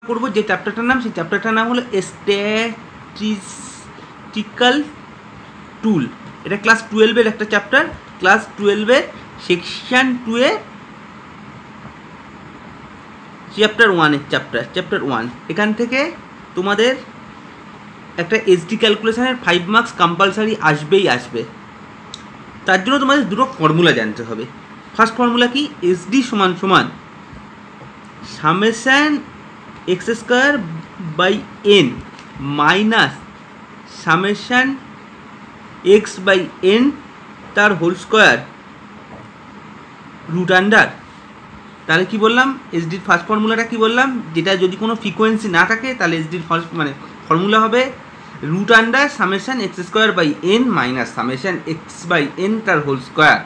করব যে চ্যাপ্টারটার নাম, সেই চ্যাপ্টারটার নাম হলো স্ট্যাটিস্টিক্যাল টুল। এটা ক্লাস 12-এর একটা চ্যাপ্টার, ক্লাস 12-এর সেকশন 2-এ চ্যাপ্টার 1-এর চ্যাপ্টার 1। এখান থেকে তোমাদের একটা এসডি ক্যালকুলেশনের 5 মার্কস কম্পালসারি আসবে। তার জন্য তোমাদের দুটো ফর্মুলা জানতে হবে। ফার্স্ট ফর্মুলা কি? এসডি সমান সমান summation x square by n minus summation x by n তার হোল স্কোয়ার রুট আন্ডার। তাহলে কি বললাম? এসডির ফার্স্ট ফর্মুলাটা কি বললাম? যেটা যদি কোনো ফ্রিকোয়েন্সি না থাকে তাহলে এসডির ফার্স্ট ফর্মুলা হবে root under summation x square by n minus summation x by n তার হোল স্কোয়ার।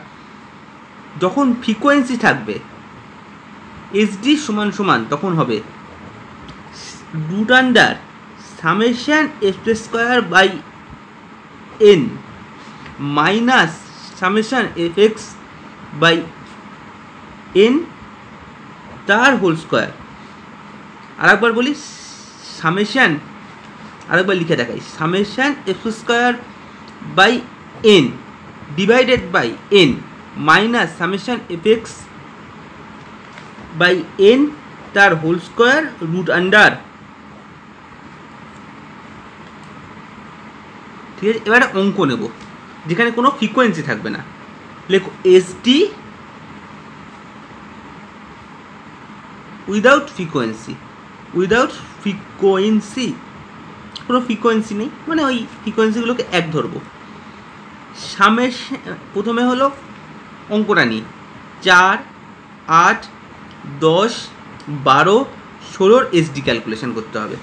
যখন ফ্রিকোয়েন্সি থাকবে এসডি সমান সমান তখন হবে root under summation x square by n minus summation f x by n তার whole square. আরেকবার বলি, সামেশন, আরেকবার লিখে দেখাই, summation x square by n divided by n minus summation f x by n তার হোল স্কোয়ার রুট আন্ডার। ঠিক আছে, এবারে অঙ্ক নেব যেখানে কোনো ফ্রিকোয়েন্সি থাকবে না। লেখো এসডি উইদাউট ফ্রিকোয়েন্সি, কোনো ফ্রিকোয়েন্সি নেই, মানে ওই ফ্রিকোয়েন্সিগুলোকে এক ধরবো। প্রথমে হলো অঙ্কটা নিই, 4, 8, 10, 12, 16 এসডি ক্যালকুলেশন করতে হবে।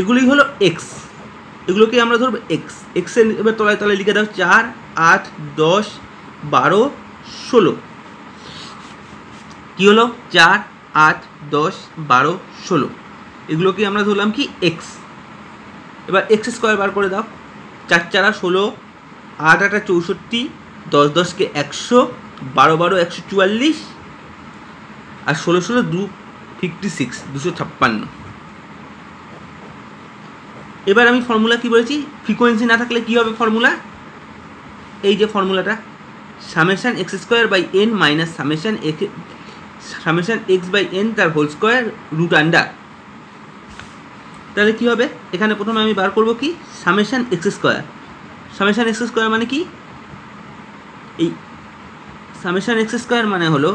এগুলি হলো এক্স, এগুলোকে আমরা ধরবো এক্সের এবার তলায় তলায় লিখে দাও 4, 8, 10, 12, 16। কী হলো? 4, 8, 10, 12, 16 এগুলোকে আমরা ধরলাম কি এক্স। এবার এক্স স্কোয়ার বার করে দাও, 4 4 16, 8 8 64, 10 10 100, 12 12 144 আর 16 16 256 256। এবার আমি ফর্মুলা কি বলেছি? ফ্রিকোয়েন্সি না থাকলে কী হবে ফর্মুলা? এই যে ফর্মুলাটা, summation x square by n minus summation x by n তার হোল স্কোয়ার রুট আন্ডার। তাহলে কী হবে? এখানে প্রথমে আমি বার করব কি সামেশন এক্স স্কোয়ার মানে কি? এই সামেশন এক্স স্কোয়ার মানে হলো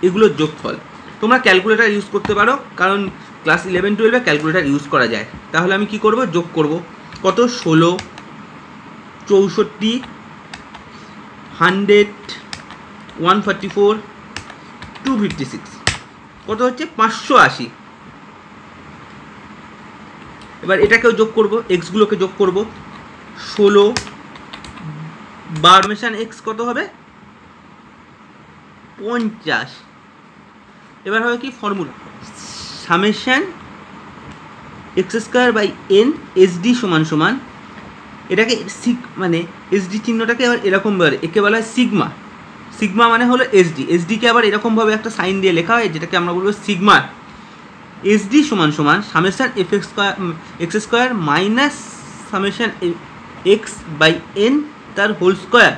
এগুলোর যোগফল। তোমরা ক্যালকুলেটার ইউজ করতে পারো, কারণ ক্লাস 11-12-এ ক্যালকুলেটার ইউজ করা যায়। তাহলে আমি কি করব? যোগ করব। কত? 16, 64, 100, 144, 256, কত হচ্ছে? 580। এবার এটাকেও যোগ করব, এক্সগুলোকে যোগ করব। 16 সামেশন এক্স কত হবে? 50। এবার হবে কি formula? Summation x square by n SD সমান সমান, এটাকে মানে এসডি চিহ্নটাকে আবার এরকম বলে, একে বলা হয় সিগমা। সিগমা মানে হলো এসডিকে আবার এরকমভাবে একটা সাইন দিয়ে লেখা হয়, যেটাকে আমরা বলবো সিগমা। এসডি সমান সমান summation x square minus summation x by n তার হোল স্কোয়ার।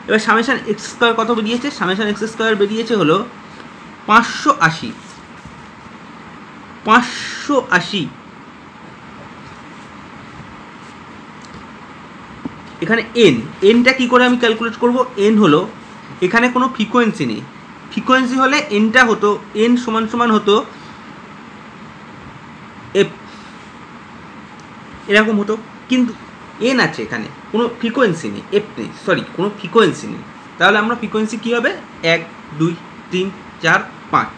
এবার সামেশন এক্স স্কোয়ার কত বেরিয়েছে? সামেশন এক্স স্কোয়ার বেরিয়েছে হলো 580। এখানে এনটা কি করে আমি ক্যালকুলেট করব? এন হলো, এখানে কোনো ফ্রিকোয়েন্সি নেই। ফ্রিকোয়েন্সি হলে এনটা হতো এন সমান সমান হতো এফ, এরকম হতো। কিন্তু এন আছে, এখানে কোনো ফ্রিকোয়েন্সি নেই, এফ নেই, কোনো ফ্রিকোয়েন্সি নেই। তাহলে আমরা ফ্রিকোয়েন্সি কী হবে? 1 2 3 4 5,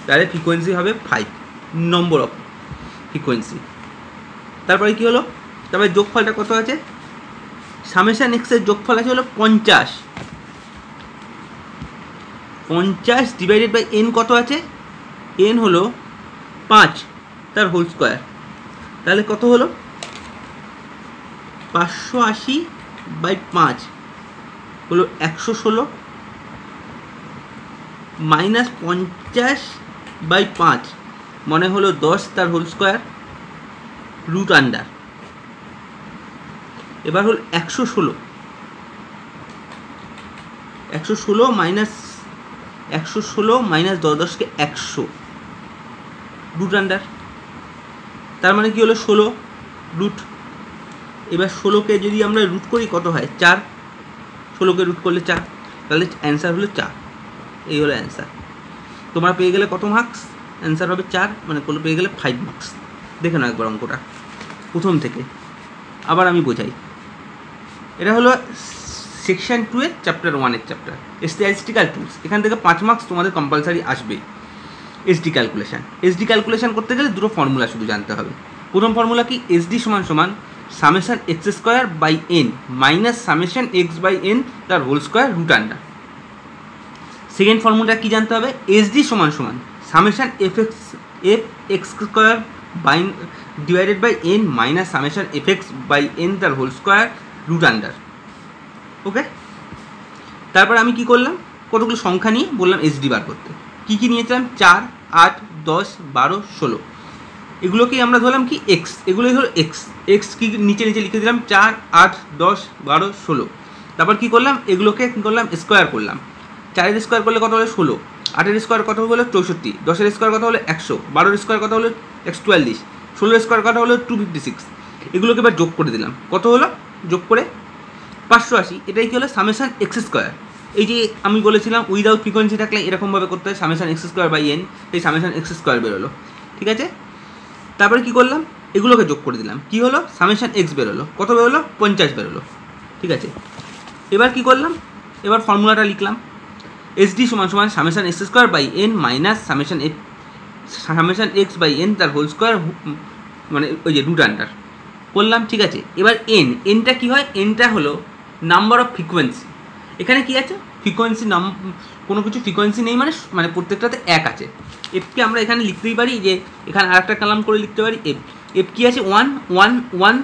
তাহলে ফ্রিকোয়েন্সি হবে 5 নম্বর অফ ফ্রিকোয়েন্সি। তারপরে কী হলো? তারপরে যোগফলটা কত আছে? সামেশন এক্সের যোগফল আছে হলো 50। 50 ডিভাইডেড বাই এন কত আছে? এন হলো 5 তার হোল স্কোয়ার। তাহলে কত হলো? 580 বাই 5 হলো 116 -50/5 মনে হলো 10 তার হোল স্কোয়ার রুট আন্ডার। এবার হল 116 মাইনাস 10 100 রুট আন্ডার, তার মানে কি হলো 16 রুট। এবার 16কে যদি আমরা রুট করি কত হয় 4, 16কে রুট করলে 4, তাহলে অ্যান্সার হলো 4। এই হলো অ্যান্সার। তোমরা পেয়ে গেলে কত মার্কস? অ্যান্সার হবে 4, মানে পেয়ে গেলে 5 মার্কস। দেখে নাও একবার অঙ্কটা প্রথম থেকে, আবার আমি বোঝাই। এটা হলো সেকশন 2 এর চ্যাপ্টার 1 চ্যাপ্টার স্ট্যাটিস্টিক্যাল টুলস। এখান থেকে 5 মার্কস তোমাদের কম্পালসারি আসবে। এসডি ক্যালকুলেশন করতে গেলে দুটো ফর্মুলা শুধু জানতে হবে। প্রথম ফর্মুলা কি? এসডি সমান summation x square by n minus summation x by n তার whole square root under. Second formula কি জানতে হবে? এসডি সমান summation f x square by divided by n minus summation f x by n তার whole square root under. Okay, তারপর আমি কি করলাম? কতগুলো সংখ্যা নিয়ে বললাম এসডি বার করতে। কী কী নিয়েছিলাম? 4, 8, 10, 12, 16। এগুলোকেই আমরা ধরলাম কি এক্স, এগুলোই হলো এক্স কি নিচে লিখে দিলাম 4, 8, 10, 12, 16। তারপর কী করলাম? এগুলোকে কী করলাম? স্কোয়ার করলাম। 4-এর স্কোয়ার করলে কত হলো? 16। 8-এর স্কোয়ার কত হলো? 64। 10-এর স্কোয়ার কত হলো? 100। 12-এর স্কোয়ার কত হলো? 144। 16-এর স্কোয়ার কত হলো? 256। এগুলোকে এবার যোগ করে দিলাম। কত হলো? যোগ করে 580। এটাই কি হলো? Summation x square. এই যে আমি বলেছিলাম উইদাউট ফ্রিকোয়েন্সি থাকলে এরকমভাবে করতে হয়, summation x square by n, এই সামেশন এক্স স্কোয়ার বেরোলো। ঠিক আছে, তারপরে কী করলাম? এগুলোকে যোগ করে দিলাম। কী হলো? সামেশন এক্স বেরোলো। কত বেরোলো? 50 বেরোলো। ঠিক আছে, এবার কী করলাম? এবার ফর্মুলাটা লিখলাম। এসডি সমান summation x square by n minus summation x by n তার হোল স্কোয়ার, মানে ওই যে রুট আন্ডার করলাম। ঠিক আছে, এবার এনটা কী হয়? এনটা হলো নাম্বার অফ ফ্রিকোয়েন্সি। এখানে কি আছে? ফ্রিকোয়েন্সি কোনো কিছু ফ্রিকোয়েন্সি নেই, মানে প্রত্যেকটাতে এক আছে। এফকে আমরা এখানে লিখতেই পারি যে এখানে আর একটা কালাম করে লিখতে পারি এফ কি আছে? 1 1 1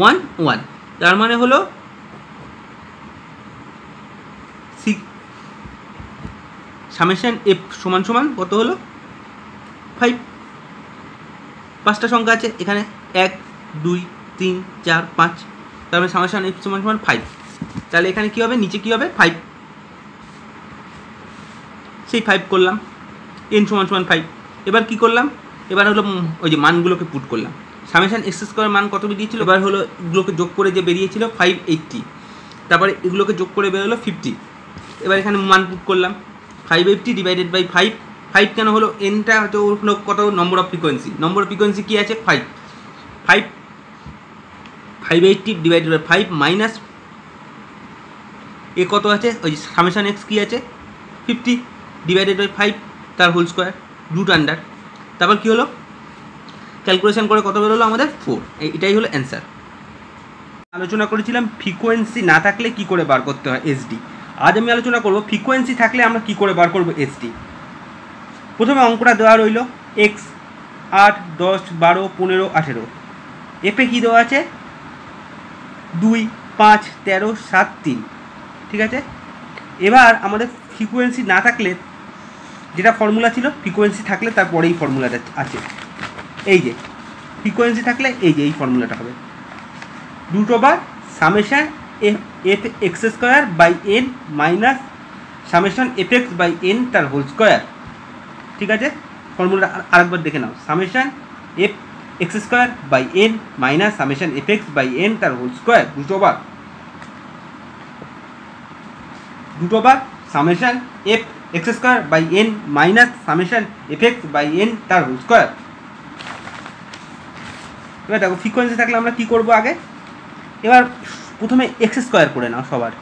1 1। তার মানে হলো সামেশন এফ সমান কত হলো? 5। 5টা সংখ্যা আছে এখানে, 1 2 3 4 5। তার মানে সামেশন এফ সমান 5। তাহলে এখানে কী হবে? নিচে কী হবে? 5। সেই 5 করলাম। এন সমান 5। এবার কী করলাম? এবার হলো ওই যে মানগুলোকে পুট করলাম। সামেশন এক্স স্কোয়ার মান কত বেরিয়েছিল? এবার হলো এগুলোকে যোগ করে যে বেরিয়েছিল 580। তারপরে এগুলোকে যোগ করে বেরোলো 50। এবার এখানে মান পুট করলাম 580 ডিভাইডেড বাই 5। 5 কেন হলো? এনটা হয়তো হলো কত? Number of frequency. Number of frequency কী আছে? 580 ডিভাইডেড বাই 5 মাইনাস এ কত আছে? ওই যে সামেশন এক্স কী আছে? 50 ডিভাইডেড বাই 5 তার হোল স্কোয়ার রুট আন্ডার। তারপর কী হলো? ক্যালকুলেশন করে কত বেরোলো আমাদের? 4। এটাই হলো অ্যান্সার। আলোচনা করেছিলাম ফ্রিকোয়েন্সি না থাকলে কি করে বার করতে হয় এসডি। আজ আমি আলোচনা করব ফ্রিকোয়েন্সি থাকলে আমরা কি করে বার করব এসডি। প্রথমে অঙ্কটা দেওয়া রইল এক্স 8 10 12 15 18। এফে কী দেওয়া আছে? 2 5 13 7 3। ঠিক আছে, এবার আমাদের ফ্রিকোয়েন্সি না থাকলে যেটা ফর্মুলা ছিল, ফ্রিকোয়েন্সি থাকলে তারপরেই ফর্মুলাটা আছে। এই যে ফ্রিকোয়েন্সি থাকলে এই যে এই ফর্মুলাটা হবে root over summation f x square by n minus summation f x by n তার হোল স্কোয়ার। ঠিক আছে, ফর্মুলাটা আরেকবার দেখে নাও। Summation f x square by n minus summation f x by n তার whole square root over summation f x square by n minus summation f x by n তার whole square. এবার দেখো ফ্রিকোয়েন্সি থাকলে আমরা কী করবো? আগে এবার প্রথমে এক্স স্কোয়ার করে নাও সবার।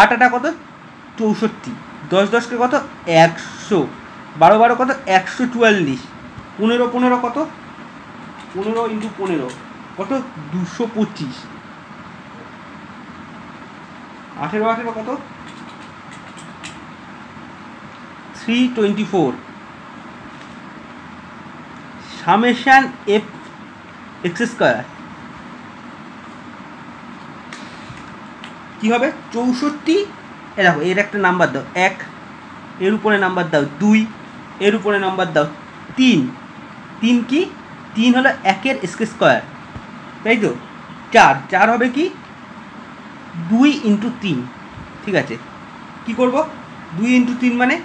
8 কত? 64। 10 10 কত? 100। 12 12 কত? 144। 15 15 কত? 15 × 15 কত? 225। 18 18 কত? 324। সামেশন এফ এক্স স্কোয়ার কী হবে? 64 এ দেখো এর একটা নাম্বার দাও 1, এর উপরে নাম্বার দাও 2, এর উপরে নাম্বার দাও 3। 3 কি? 3 হলো 1-এর স্কোয়ার, তাই তো। 4 হবে কি 2 × 3, ঠিক আছে। কি করব 2 × 3 মানে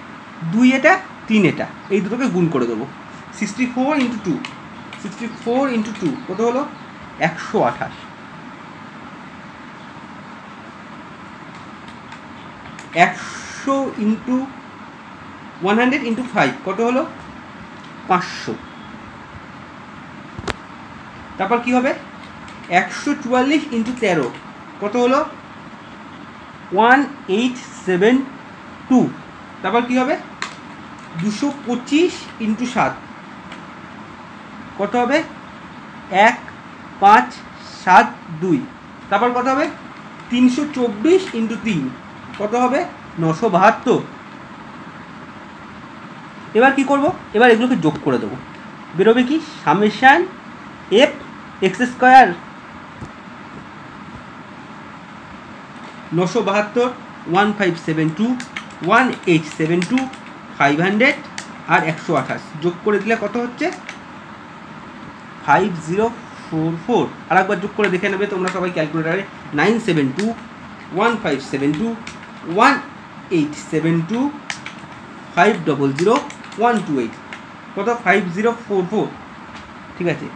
2 এটা 3 এটা, এই দুটোকে গুণ করে দেবো। 64 × 2, 64 × 2 কত হলো 128। 100 × 100 × 5 কত হলো 500। তারপর কি হবে 144 × 13 কত হলো 1872। তারপর কি হবে 225 × 7 কত হবে 1572। তারপর কত হবে 324 × 3 কত হবে 972। এবার কি করব, এবার এগুলোকে যোগ করে দেবো। বেরোবে কি সামেশান এফ এক্স স্কোয়ার 972, 1572, 1872, 500 আর 128 যোগ করে দিলে কত হচ্ছে 5044। আর একবার যোগ করে দেখে নেবে তোমরা সবাই ক্যালকুলেটারে। 972, 1572, 1872, 500, 128 কত 5044, ঠিক আছে।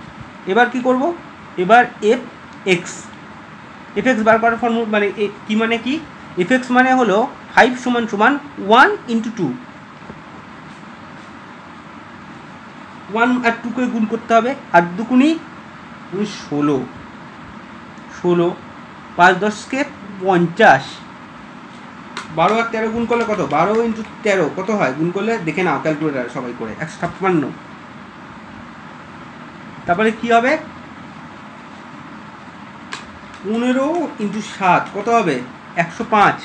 এবার কি করব, এবার এফ এক্স বার করার ফর্মুলা মানে কি, মানে কি এফ এক্স মানে হলো 5 = 1 × 2, 1 আর 2 কে গুণ করতে হবে। আর 2 × 16, 16, 5 × 10 = 50। 12 আর 13 গুণ করলে কত 12 × 13 কত হয় গুণ করলে দেখে নাও ক্যালকুলেটার সবাই করে 156। তারপরে কি হবে 15 × 7 কত হবে 105।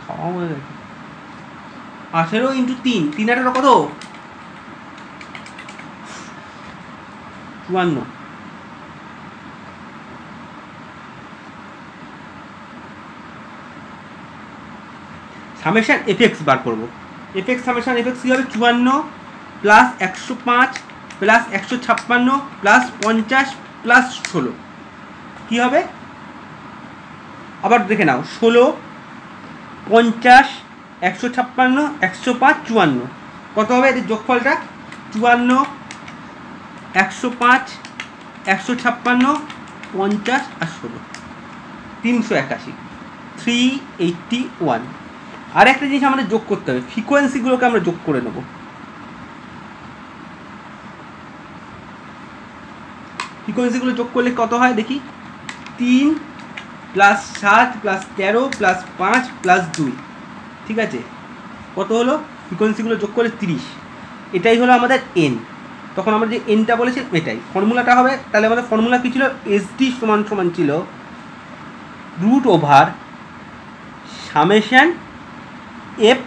খাওয়া হয়ে গেছে। 18 × 3, 3 × 18 কত 54। সামেশান এফ এক্স বার করবো। F x summation f x কী হবে 54 + 105 + 156 + 50 + 16 কী হবে আবার দেখে নাও 16, 50, 156, 105, 54 কত হবে এদের যোগফলটা 54, 105, 156, 50 আর 16 381, 381। আর একটা জিনিস আমাদের যোগ করতে হবে, ফ্রিকোয়েন্সিগুলোকে আমরা যোগ করে নেব। ফ্রিকোয়েন্সিগুলো যোগ করলে কত হয় দেখি 3 + 7 + 13 + 5 + 2, ঠিক আছে। কত হলো ফ্রিকোয়েন্সিগুলো যোগ করলে 30। এটাই হলো আমাদের এন। তখন আমরা যে এনটা বলেছিলাম এটাই ফর্মুলাটা হবে। তাহলে আমাদের ফর্মুলা কী ছিল এসডি সমান ছিল √summation f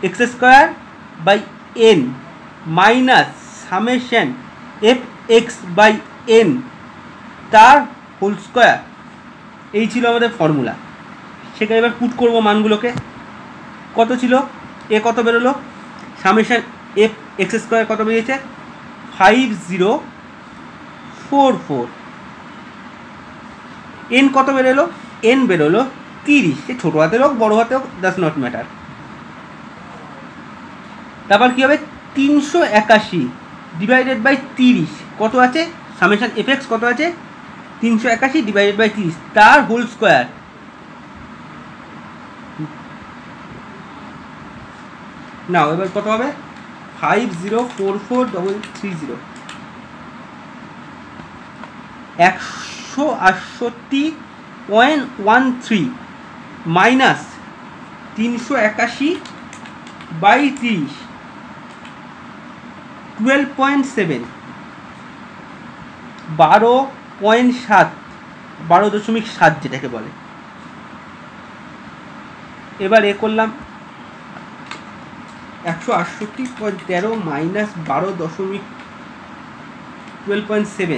x square by n minus summation f x by n তার হোল স্কোয়ার। এই ছিল আমাদের ফর্মুলা। সেখানে এবার পুট করবো মানগুলোকে। কত ছিল এ কত বেরোলো সামেশান এফ এক্স স্কোয়ার কত বেরিয়েছে 5044। এন কত বেরোলো এন বেরোলো 30। সে ছোটো হাতের হোক বড়ো হাতে হোক ডাজ নট ম্যাটার। তারপর কী হবে 381 / 30 কত আছে সামেশান এফ এক্স কত আছে 381 / 30 তার হোল স্কোয়ার। নাও এবার কত হবে 5044,330 168.13 মাইনাস 381 / 30 12.7 12.7 12.7 যেটাকে বলে। এবার এ করলাম 168.13 মাইনাস 12.7 12.7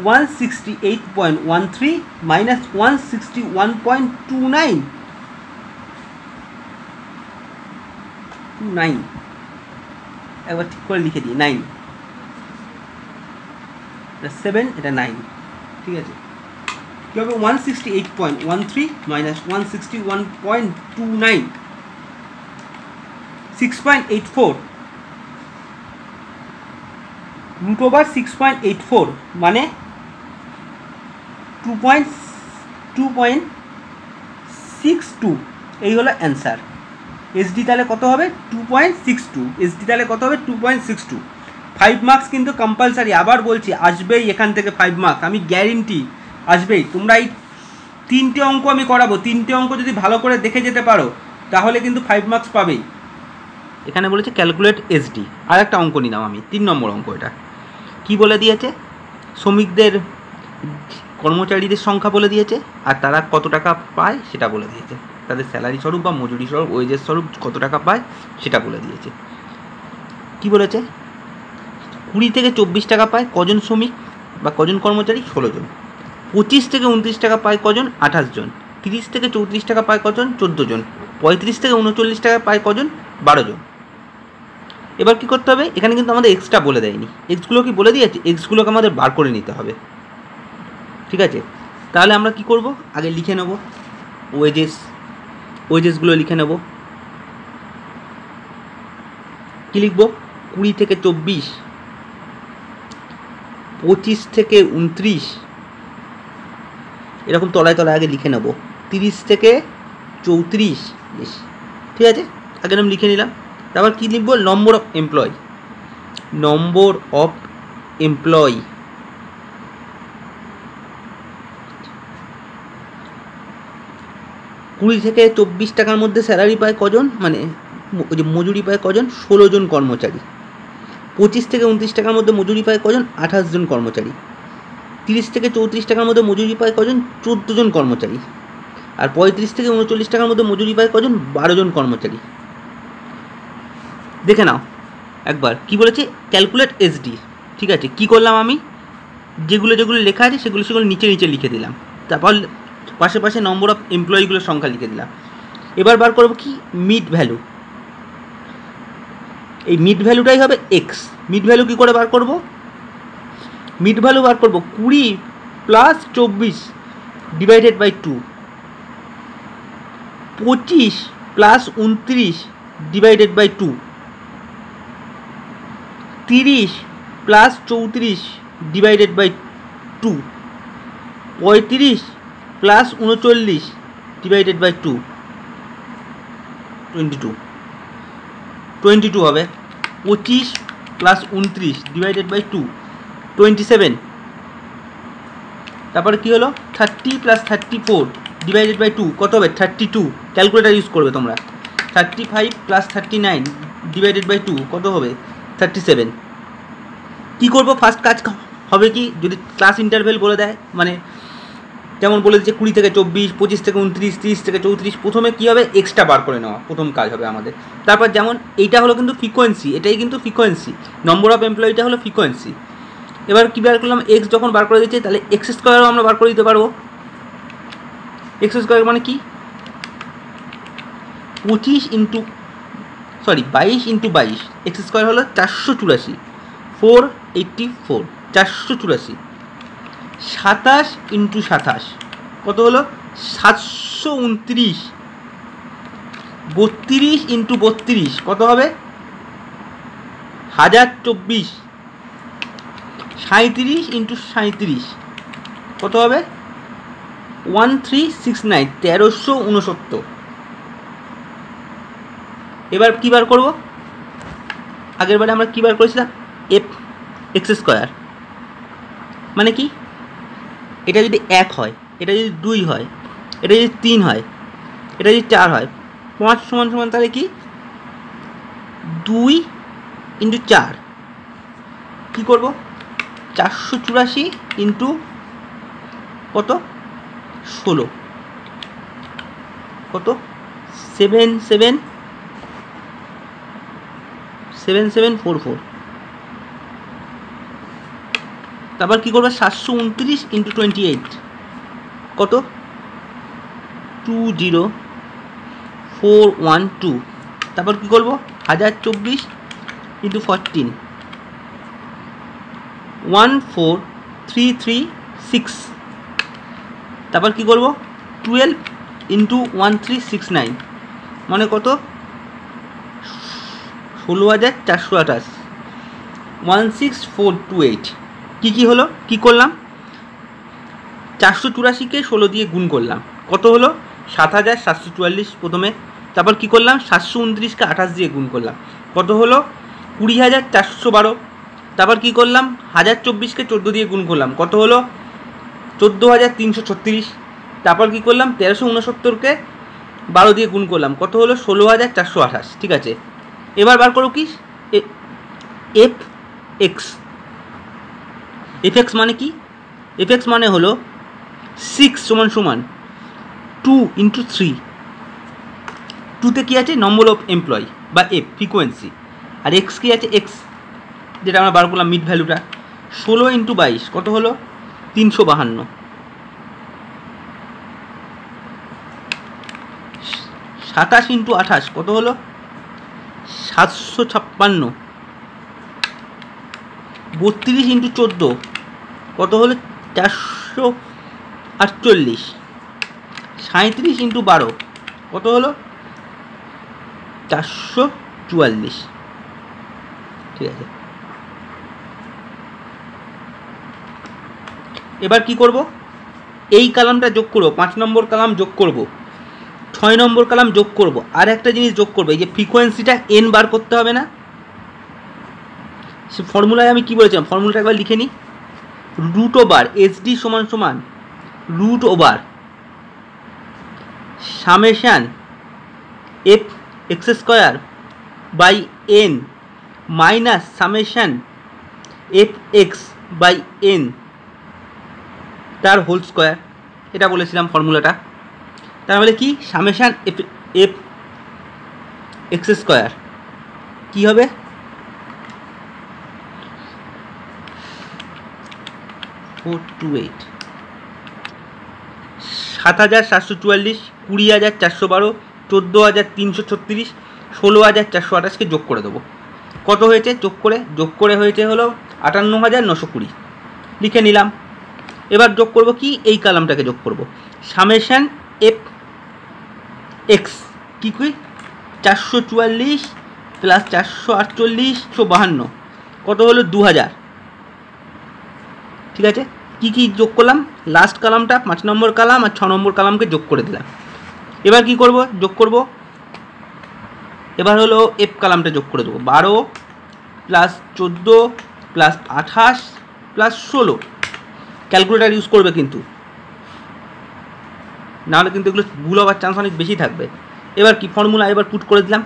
168.13 মাইনাস 161.29 একবার ঠিক করে লিখে দিই 9 এটা 7 এটা 9 ঠিক আছে কি হবে 168.13 মাইনাস 161.29 6.84 রুট ওভার 6.84 মানে 2.62 এই হলো অ্যান্সার। এসডি তাহলে কত হবে 2.62, এসডি তাহলে কত হবে 2.62। 5 মার্কস কিন্তু কম্পালসারি, আবার বলছি আসবেই এখান থেকে 5 মার্কস, আমি গ্যারেন্টি আসবেই। তোমরা এই 3টে অঙ্ক আমি করাবো, 3টে অঙ্ক যদি ভালো করে দেখে যেতে পারো তাহলে কিন্তু 5 মার্কস পাবেই। এখানে বলেছে ক্যালকুলেট এসডি, আর একটা অঙ্ক নিলাম আমি 3 নম্বর অঙ্ক। এটা কি বলে দিয়েছে, শ্রমিকদের কর্মচারীদের সংখ্যা বলে দিয়েছে আর তারা কত টাকা পায় সেটা বলে দিয়েছে, তাদের স্যালারি স্বরূপ বা মজুরি স্বরূপ ওয়েজের স্বরূপ কত টাকা পায় সেটা বলে দিয়েছে। কি বলেছে 20 থেকে 24 টাকা পায় কজন শ্রমিক বা কজন কর্মচারী 16 জন, 25 থেকে 29 টাকা পায় কজন 28 জন, 30 থেকে 34 টাকা পায় কজন 14 জন, 35 থেকে 39 টাকা পায় কজন 12 জন। এবার কি করতে হবে, এখানে কিন্তু আমাদের এক্সট্রা বলে দেয়নি, এক্সগুলো কি বলে দিয়েছে, এক্সগুলোকে আমাদের বার করে নিতে হবে। ঠিক আছে, তাহলে আমরা কি করব, আগে লিখে নেব ওয়েজেসগুলো লিখে নেব। কি লিখব 20 থেকে 24, 25 থেকে 29, এরকম তলায় তলায় আগে লিখে নেব। 30 থেকে 34, ঠিক আছে আগে আমি লিখে নিলাম। তারপর কী লিখব, নম্বর অফ এমপ্লয়, 20 থেকে 24 টাকার মধ্যে স্যালারি পায় কজন, মানে ওই যে মজুরি পায় কজন 16 জন কর্মচারী। 25 থেকে 29 টাকার মধ্যে মজুরি পায় কজন 28 জন কর্মচারী। 30 থেকে 34 টাকার মধ্যে মজুরি পায় কজন 14 জন কর্মচারী। আর 35 থেকে 39 টাকার মধ্যে মজুরি পায় কজন 12 জন কর্মচারী। দেখে নাও একবার কি বলেছে, ক্যালকুলেট এসডি। ঠিক আছে, কি করলাম আমি, যেগুলো লেখা আছে সেগুলো নিচে লিখে দিলাম, তারপর পাশে নম্বর অফ এমপ্লয়িগুলোর সংখ্যা লিখে দিলাম। এবার বার করবো কি মিড ভ্যালু, এই মিড ভ্যালুটাই হবে এক্স। মিড ভ্যালু কী করে বার করব, মিড ভ্যালু বার করব 20 plus 24 divided by 2, 25 plus 29 divided by 2, 30 plus 34 divided by 2, 35 plus 39 divided by 2, 22 হবে। 25 প্লাস 29 ডিভাইডেড বাই 2, 27। তারপরে কী হলো 30 প্লাস 34 ডিভাইডেড বাই 2 কত হবে 32, ক্যালকুলেটার ইউজ করবে তোমরা। 35 প্লাস 39 ডিভাইডেড বাই 2 কত হবে 37। কী করবো, ফার্স্ট কাজ হবে কি, যদি ক্লাস ইন্টারভেল বলে দেয়, মানে যেমন বলে দিচ্ছে 20 থেকে 24, 25 থেকে 29, 30 থেকে 34, প্রথমে কী হবে এক্সট্রা বার করে নেওয়া, প্রথম কাজ হবে আমাদের। তারপর যেমন এইটা হলো কিন্তু ফ্রিকোয়েন্সি, এটাই কিন্তু ফ্রিকোয়েন্সি, নম্বর অফ এমপ্লয়িটা হলো ফ্রিকোয়েন্সি। এবার কী বার করলাম, এক্স যখন বার করে দিচ্ছে তাহলে এক্স স্কোয়ারও আমরা বার করে দিতে পারবো। এক্স স্কোয়ার মানে কি 22 ইন্টু 22, এক্স স্কোয়ার হলো 484, 484, 484। 27 ইন্টু 27 কত হলো 729, 32 ইন্টু 32 কত হবে 1024, 37 ইন্টু 37 কত হবে 1369, 1369। এবার কী বার করবো, আগের বারে আমরা কী বার করেছিলাম এক্স স্কোয়ার, মানে কি এটা যদি 1 হয়, এটা যদি 2 হয়, এটা যদি 3 হয়, এটা যদি 4 হয়, 5 সমান সমান তাহলে কি 2 ইন্টু 4 কী করবো 484 ইন্টু কত 16 কত 7744। তারপর কী করবো 729 ইন্টু 28 কত 20412। তারপর কী করবো 1024 ইন্টু 14 14336। তারপর কী করবো 12 ইন্টু 1369 মানে কত 16428 16428। কী হলো কী করলাম 484কে 16 দিয়ে গুণ করলাম কত হলো 7744 প্রথমে। তারপর কী করলাম 729কে 28 দিয়ে গুণ করলাম কত হলো 20412। তারপর কী করলাম 1024কে 14 দিয়ে গুণ করলাম কত হলো 14336। তারপর কী করলাম 1369কে 12 দিয়ে গুণ করলাম কত হলো 16428। ঠিক আছে, এবার বার করো কি এফ এক্স। এফ এক্স মানে কি এফ এক্স মানে হলো 6 সমান সমান 2 ইন্টু 3। 2তে কী আছে নম্বর অফ এমপ্লয়ি বা এফ ফ্রিকোয়েন্সি, আর এক্স কী আছে এক্স যেটা আমরা বার করলাম মিড ভ্যালুটা 16 ইন্টু 22 কত হলো 352। 27 ইন্টু 28 কত হলো 756। 32 ইন্টু 14 কত হলো 448। 37 ইন্টু 12 কত হলো 444। ঠিক আছে, এবার কি করব এই কলামটা যোগ করব 5 নম্বর কলাম যোগ করব 6 নম্বর কলাম যোগ করব আর একটা জিনিস যোগ করব এই যে ফ্রিকোয়েন্সিটা n বার করতে হবে না। সে ফর্মুলায় আমি কি বলেছিলাম ফর্মুলাটা একবার লিখে নিই রুট ওভার HD সমান সমান root over summation f x square by n minus summation f x by n তার হোল স্কোয়ার। এটা বলেছিলাম ফর্মুলাটা। তার মানে কি summation f f x square কী হবে 428 7744 20412 14336 16428কে যোগ করে দেবো কত হয়েছে যোগ করে হয়েছে হলো 58920 লিখে নিলাম। এবার যোগ করব কি এই কলামটাকে যোগ করব সামেশান এফ এক্স কি 444 প্লাস 448 152 কত হলো 2000। ঠিক আছে, কি যোগ করলাম লাস্ট কলামটা 5 নম্বর কলাম আর 6 নম্বর কলামকে যোগ করে দিলাম। এবার কি করব যোগ করব এবার হলো এফ কলামটা যোগ করে দেবো 12 plus 14 plus 28 plus 16। Calculator use করবে কিন্তু, নাহলে কিন্তু এগুলো ভুল হওয়ার চান্স অনেক বেশি থাকবে। এবার কি ফর্মুলা এবার পুট করে দিলাম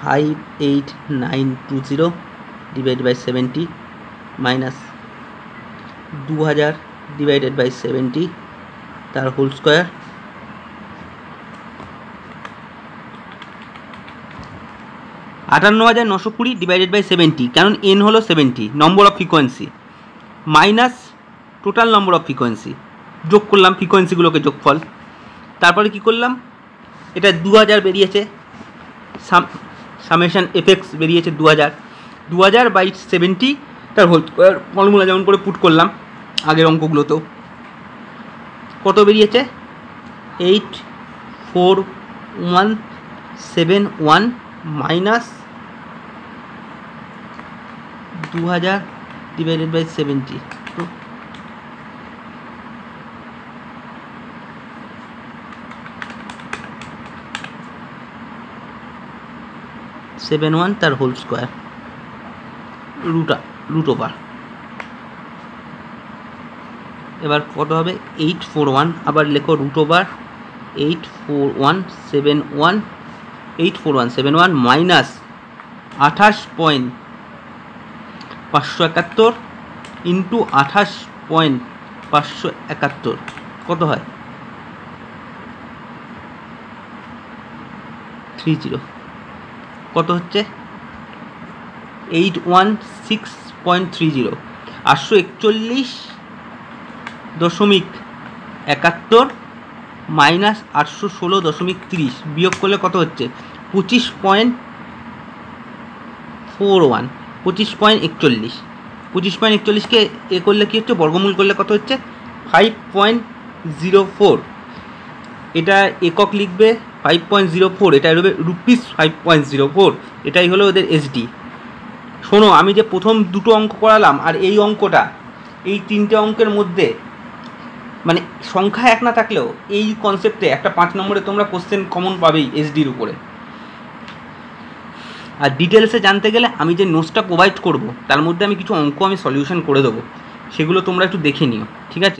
58920 divide by 70 minus 2000 divided by 70 তার হোল স্কোয়ার। আটান্ন 920 ডিভাইডেড বাই 70 কারণ n হলো 70 নম্বর of frequency minus total number of frequency যোগ করলাম ফ্রিকোয়েন্সিগুলোকে যোগফল। তারপরে কি করলাম এটা 2000 বেরিয়েছে সামেশান এফএক্স বেরিয়েছে 2000 বাই 70 তার হোল স্কোয়ার ফর্মুলা যেমন করে পুট করলাম আগের অঙ্কগুলোতেও কত বেরিয়েছে 84171 মাইনাস 2000 ডিভাইডেড বাই 70 71 তার হোল স্কোয়ার রুট ওভার। এবার কত হবে 841 আবার লেখো রুট ওভার 84171 মাইনাস 28.571 ইন্টু 28.571 কত হয় 30 কত হচ্ছে 816.30, 841.71 মাইনাস 816.30 বিয়োগ করলে কত হচ্ছে 25.41, 25.41, 25.41কে এ করলে কী হচ্ছে, বর্গমূল করলে কত হচ্ছে 5.04। এটা একক লিখবে 5.04, এটা হবে রুপিস 5.04, এটাই হলো ওদের এসডি। শোনো, আমি যে প্রথম দুটো অঙ্ক করালাম আর এই অঙ্কটা, এই তিনটে অঙ্কের মধ্যে মানে সংখ্যা এক না থাকলেও এই কনসেপ্টে একটা 5 নম্বরে তোমরা কোশ্চেন কমন পাবেই এসডির উপরে। আর ডিটেলসে জানতে গেলে আমি যে নোটসটা প্রোভাইড করব তার মধ্যে আমি কিছু অঙ্ক আমি সলিউশন করে দেবো, সেগুলো তোমরা একটু দেখে নিও, ঠিক আছে।